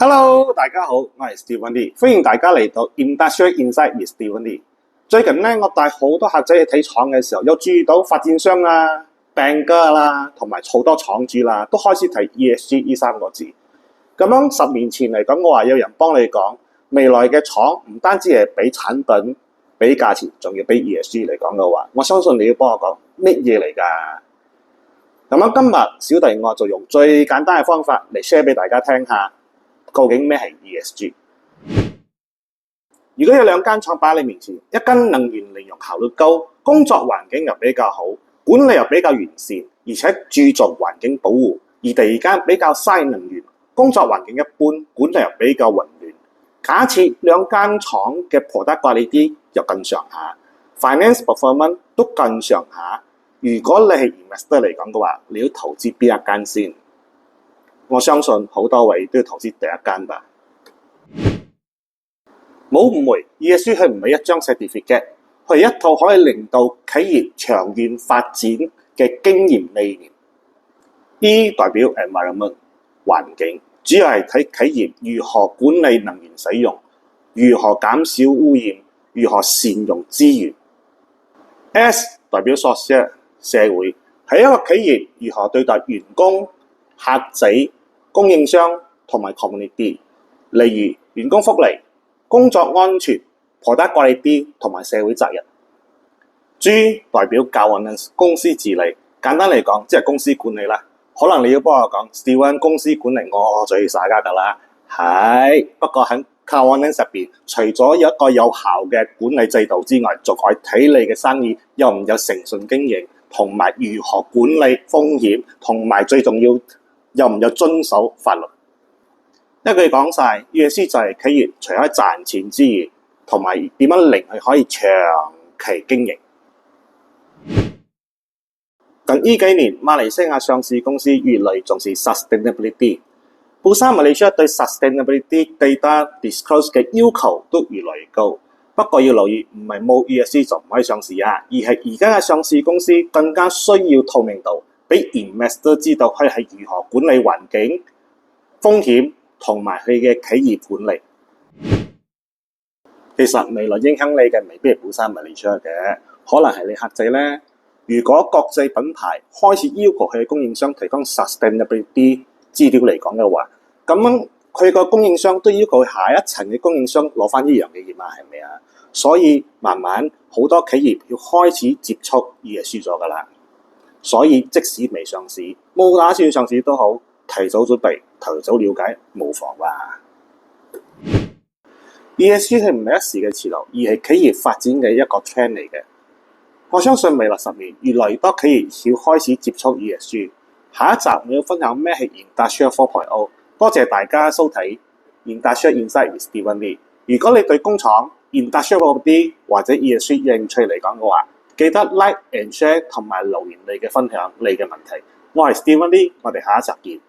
Hello，大家好，我係 Steven Lee，歡迎大家嚟到 Industrial Insight with Steven Lee。最近咧，我帶好多客仔去睇廠嘅時候，有注意到發展商啦、banker 啦，同埋好多廠主啦，都開始提 ESG 呢三個字。咁樣10年前嚟講，我話有人幫你講，未來嘅廠唔單止係俾產品、俾價錢，仲要俾 ESG 嚟講嘅話，我相信你要幫我講乜嘢嚟㗎？咁樣今日小弟我就用最簡單嘅方法嚟 share 俾大家聽下。究竟咩係 ESG？ 如果有兩間廠擺喺你面前，一間能源利用效率高，工作環境又比較好，管理又比較完善，而且注重環境保護；而第二間比較嘥能源，工作環境一般，管理又比較混亂。假設兩間廠嘅 product quality又更上下 ，finance performance 都更上下。如果你係 investor 嚟講嘅話，你要投資邊一間先？我相信好多位都要投資第一間吧。冇誤會 ，ESG 佢唔係一張 certificate， 佢係一套可以令到企業長遠發展嘅經驗理念。E 代表 environment 環境，主要係睇企業如何管理能源使用，如何減少污染，如何善用資源。S 代表 social 社會，係一個企業如何對待員工、客仔、供應商同埋 community， 例如員工福利、工作安全、product quality同埋社會責任。G 代表 governance 公司治理，簡單嚟講即係公司管理啦。可能你要幫我講 Steven 公司管理我最耍家㗎啦，係不過喺 governance 入邊，除咗有一個有效嘅管理制度之外，仲可以睇你嘅生意有唔有誠信經營，同埋如何管理風險，同埋最重要有唔有遵守法律。一句講晒 ESG 就係企業除咗賺錢之餘，同埋點樣令佢可以長期經營。近呢幾年，馬來西亞上市公司越嚟越重視 sustainability。Bursa Malaysia 對 sustainability data disclose 嘅要求都越嚟越高。不過要留意，唔係冇 ESG 就唔可以上市啊，而係而家嘅上市公司更加需要透明度，俾 investor 知道佢係如何管理環境、風險同埋佢嘅企業管理。其實未來影響你嘅未必係Bursa Malaysia嘅，可能係你客仔咧。如果國際品牌開始要求佢嘅供應商提供 sustainability 資料嚟講嘅話，咁樣佢個供應商都要求下一層嘅供應商攞翻呢樣嘅嘢嘛，係咪啊？所以慢慢好多企業要開始接觸ESG咗㗎啦。所以即使未上市，冇打算上市都好，提早準備、提早了解無妨吧。ESG 係唔係一時嘅潮流，而係企業發展嘅一個 trend 嚟嘅。我相信未來10年，越來越多企業要開始接觸 ESG。下一集我要分享咩係 Industrial 4.0。多謝大家收睇 Industrial Insight with Steven Lee。如果你對工廠、Industrial property 或者 ESG 有興趣嚟講嘅話，記得 like and share 同埋留言你嘅分享、你嘅問題。我係 Steven Lee，我哋下一集見。